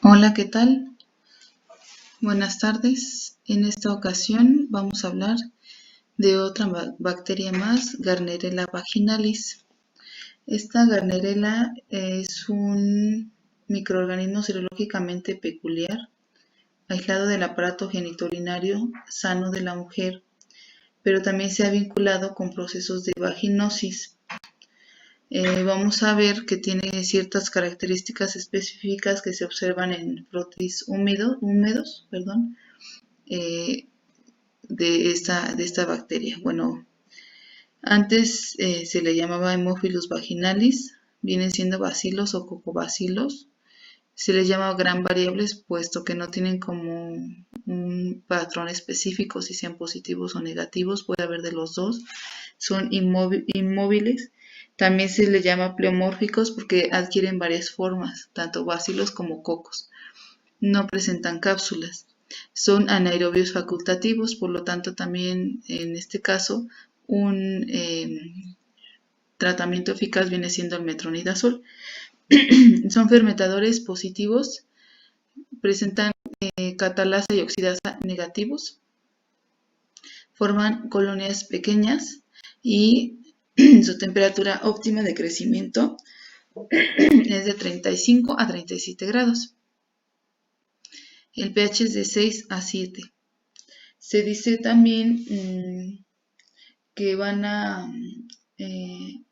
Hola, ¿qué tal? Buenas tardes. En esta ocasión vamos a hablar de otra bacteria más, Gardnerella vaginalis. Esta Gardnerella es un microorganismo serológicamente peculiar, aislado del aparato genitourinario sano de la mujer, pero también se ha vinculado con procesos de vaginosis. Vamos a ver que tiene ciertas características específicas que se observan en frotis húmedos, eh, de esta bacteria. Bueno, antes se le llamaba Haemophilus vaginalis, vienen siendo bacilos o cocobacilos. Se les llama gran variables puesto que no tienen como un patrón específico si sean positivos o negativos, puede haber de los dos. Son inmóviles. También se les llama pleomórficos porque adquieren varias formas, tanto bacilos como cocos. No presentan cápsulas. Son anaerobios facultativos, por lo tanto también en este caso un tratamiento eficaz viene siendo el metronidazol. Son fermentadores positivos, presentan catalasa y oxidasa negativos, forman colonias pequeñas y su temperatura óptima de crecimiento es de 35 a 37 grados. El pH es de 6 a 7. Se dice también que van a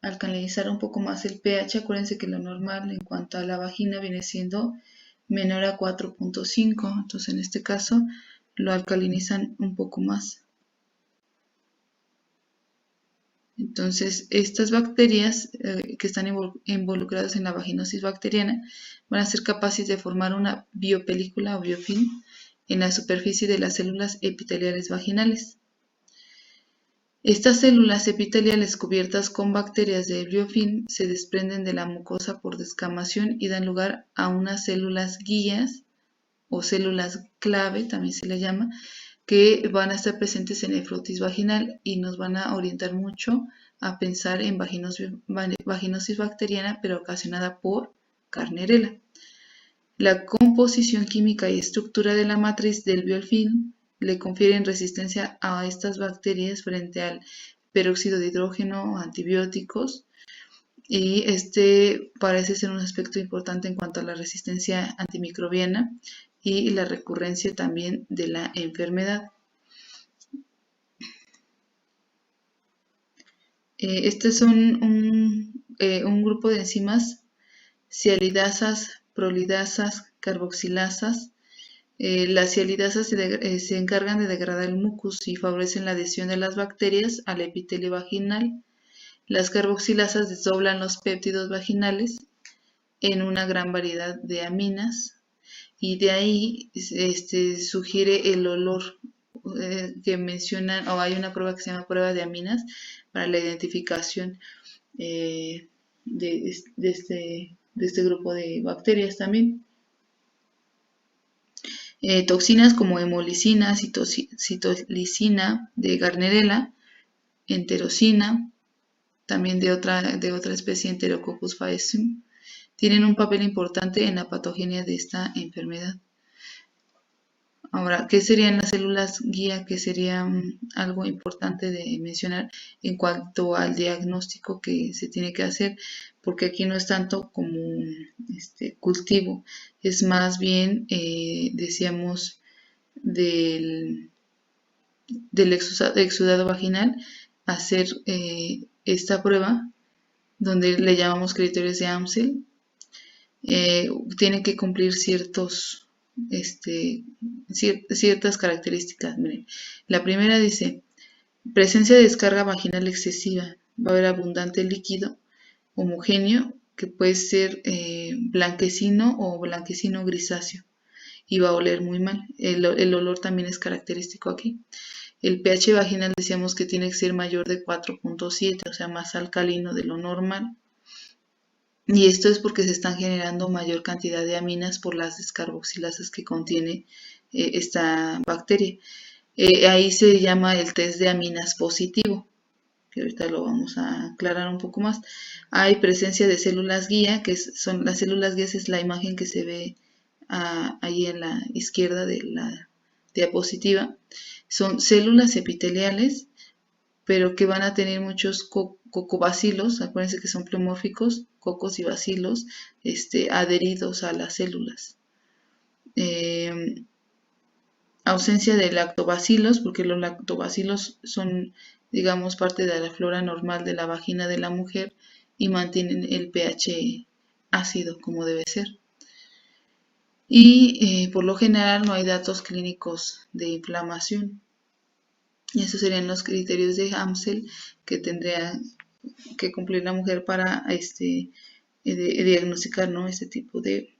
alcalinizar un poco más el pH. Acuérdense que lo normal en cuanto a la vagina viene siendo menor a 4.5. Entonces en este caso lo alcalinizan un poco más. Entonces estas bacterias que están involucradas en la vaginosis bacteriana van a ser capaces de formar una biopelícula o biofilm en la superficie de las células epiteliales vaginales. Estas células epiteliales cubiertas con bacterias de biofilm se desprenden de la mucosa por descamación y dan lugar a unas células guías o células clave, también se le llama, que van a estar presentes en el frotis vaginal y nos van a orientar mucho a pensar en vaginosis bacteriana, pero ocasionada por Gardnerella. La composición química y estructura de la matriz del biofilm le confieren resistencia a estas bacterias frente al peróxido de hidrógeno, antibióticos, y este parece ser un aspecto importante en cuanto a la resistencia antimicrobiana y la recurrencia también de la enfermedad. Este es un grupo de enzimas sialidasas, prolidasas, carboxilasas. Las sialidasas se encargan de degradar el mucus y favorecen la adhesión de las bacterias al epitelio vaginal. Las carboxilasas desdoblan los péptidos vaginales en una gran variedad de aminas y de ahí sugiere el olor que mencionan, o hay una prueba que se llama prueba de aminas para la identificación de este grupo de bacterias también. Toxinas como hemolicina, citolicina de Gardnerella, enterocina, también de otra especie, Enterococcus faecium, tienen un papel importante en la patogenia de esta enfermedad. Ahora, ¿qué serían las células guía? Que sería algo importante de mencionar en cuanto al diagnóstico que se tiene que hacer, porque aquí no es tanto como cultivo, es más bien, decíamos, del exudado vaginal, hacer esta prueba, donde le llamamos criterios de Amsel. Tienen que cumplir ciertas características. Miren, la primera dice, presencia de descarga vaginal excesiva, va a haber abundante líquido homogéneo que puede ser blanquecino o blanquecino grisáceo y va a oler muy mal. El olor también es característico aquí. El pH vaginal decíamos que tiene que ser mayor de 4.7, o sea, más alcalino de lo normal. Y esto es porque se están generando mayor cantidad de aminas por las descarboxilasas que contiene esta bacteria. Ahí se llama el test de aminas positivo, que ahorita lo vamos a aclarar un poco más. Hay presencia de células guía, son las células guías, es la imagen que se ve ahí en la izquierda de la diapositiva, son células epiteliales, pero que van a tener muchos cocobacilos, acuérdense que son pleomórficos, cocos y bacilos, adheridos a las células. Ausencia de lactobacilos, porque los lactobacilos son, digamos, parte de la flora normal de la vagina de la mujer y mantienen el pH ácido como debe ser. Y por lo general no hay datos clínicos de inflamación. Y esos serían los criterios de Amsel que tendría que cumplir la mujer para diagnosticar, ¿no?, este tipo de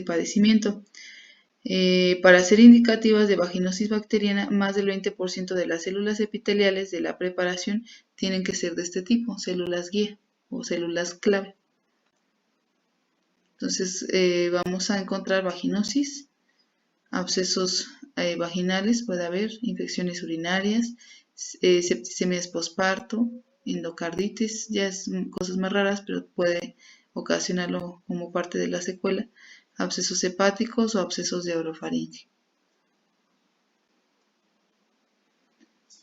padecimiento. Para ser indicativas de vaginosis bacteriana, más del 20% de las células epiteliales de la preparación tienen que ser de este tipo, células guía o células clave. Entonces vamos a encontrar vaginosis, abscesos vaginales, puede haber infecciones urinarias, septicemias posparto, endocarditis, ya es cosas más raras, pero puede ocasionarlo como parte de la secuela, abscesos hepáticos o abscesos de orofaringe.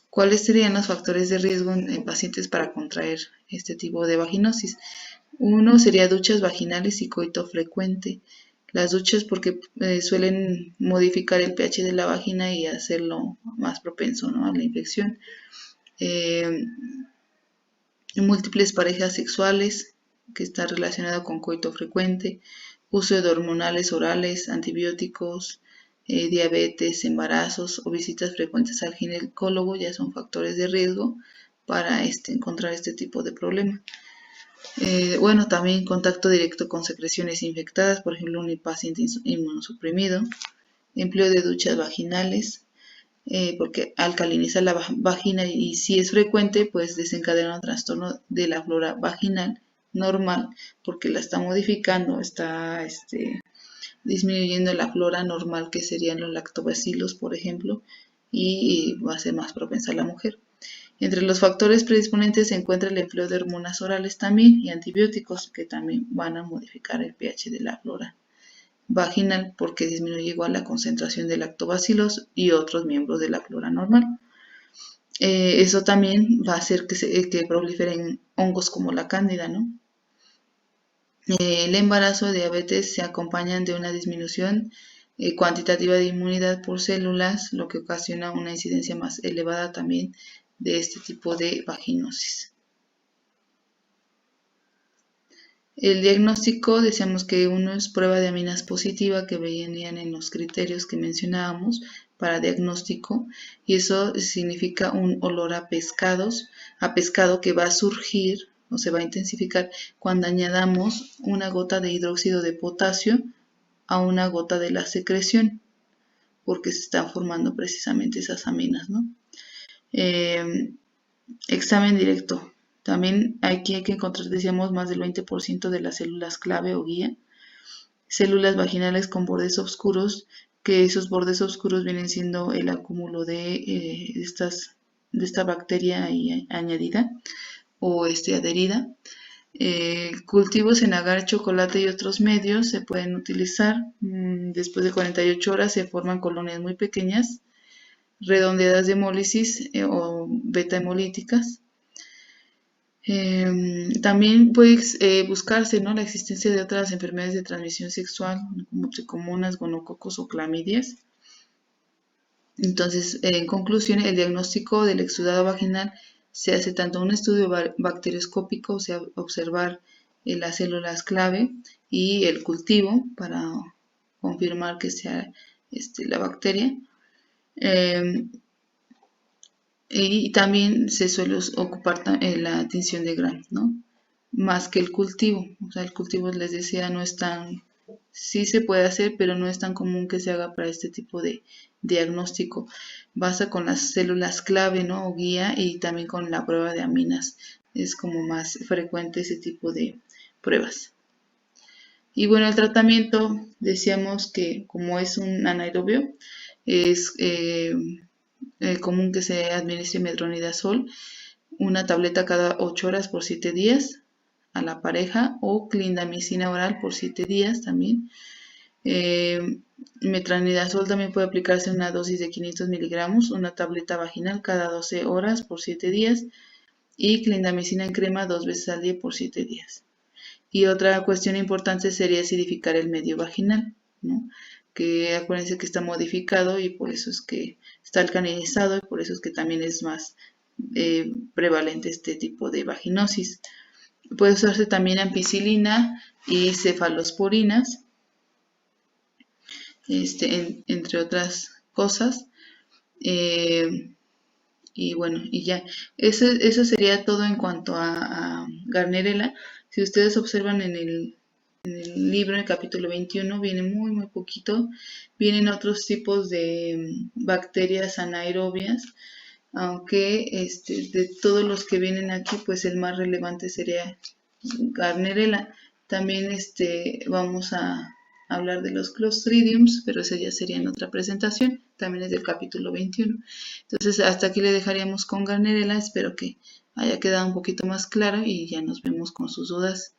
¿Cuáles serían los factores de riesgo en pacientes para contraer este tipo de vaginosis? Uno sería duchas vaginales y coito frecuente. Las duchas porque suelen modificar el pH de la vagina y hacerlo más propenso, ¿no?, a la infección. Múltiples parejas sexuales, que está relacionado con coito frecuente. Uso de hormonales orales, antibióticos, diabetes, embarazos o visitas frecuentes al ginecólogo ya son factores de riesgo para encontrar este tipo de problema. Bueno, también contacto directo con secreciones infectadas, por ejemplo, un paciente inmunosuprimido, empleo de duchas vaginales, porque alcaliniza la vagina y si es frecuente, pues desencadena un trastorno de la flora vaginal normal, porque la está modificando, está disminuyendo la flora normal que serían los lactobacilos, por ejemplo, y va a ser más propensa a la mujer. Entre los factores predisponentes se encuentra el empleo de hormonas orales también y antibióticos que también van a modificar el pH de la flora vaginal porque disminuye igual la concentración de lactobacilos y otros miembros de la flora normal. Eso también va a hacer que proliferen hongos como la cándida, ¿no? El embarazo y diabetes se acompañan de una disminución cuantitativa de inmunidad por células, lo que ocasiona una incidencia más elevada también de este tipo de vaginosis. El diagnóstico, decíamos que uno es prueba de aminas positiva que venían en los criterios que mencionábamos para diagnóstico y eso significa un olor a pescado que va a surgir o se va a intensificar cuando añadamos una gota de hidróxido de potasio a una gota de la secreción porque se están formando precisamente esas aminas, ¿no? Examen directo. También aquí hay que encontrar, decíamos, más del 20% de las células clave o guía. Células vaginales con bordes oscuros, que esos bordes oscuros vienen siendo el acúmulo de esta bacteria añadida o adherida. Cultivos en agar, chocolate y otros medios se pueden utilizar. Después de 48 horas se forman colonias muy pequeñas, redondeadas de hemólisis o beta hemolíticas. También puede buscarse, ¿no?, la existencia de otras enfermedades de transmisión sexual como tricomonas, gonococos o clamidias. Entonces, en conclusión, el diagnóstico del exudado vaginal se hace tanto un estudio bacterioscópico, o sea, observar las células clave y el cultivo para confirmar que sea la bacteria. Y también se suele ocupar la tinción de Gram, ¿no?, más que el cultivo. O sea, el cultivo, les decía, no es tan, sí se puede hacer, pero no es tan común que se haga para este tipo de diagnóstico. Basta con las células clave, ¿no?, o guía, y también con la prueba de aminas. Es como más frecuente ese tipo de pruebas. Y bueno, el tratamiento, decíamos que como es un anaerobio, es común que se administre metronidazol, una tableta cada 8 horas por 7 días a la pareja o clindamicina oral por 7 días también. Metronidazol también puede aplicarse una dosis de 500 miligramos, una tableta vaginal cada 12 horas por 7 días y clindamicina en crema 2 veces al día por 7 días. Y otra cuestión importante sería acidificar el medio vaginal, ¿no? Que acuérdense que está modificado y por eso es que está alcalinizado y por eso es que también es más prevalente este tipo de vaginosis. Puede usarse también ampicilina y cefalosporinas, entre otras cosas. Eh, y bueno, y ya. Eso sería todo en cuanto a Gardnerella. Si ustedes observan en el libro, en el capítulo 21, viene muy, muy poquito. Vienen otros tipos de bacterias anaerobias, aunque de todos los que vienen aquí, pues el más relevante sería Gardnerella. También vamos a hablar de los Clostridiums, pero eso ya sería en otra presentación. También es del capítulo 21. Entonces, hasta aquí le dejaríamos con Gardnerella. Espero que haya quedado un poquito más claro y ya nos vemos con sus dudas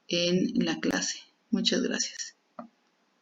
en la clase. Muchas gracias.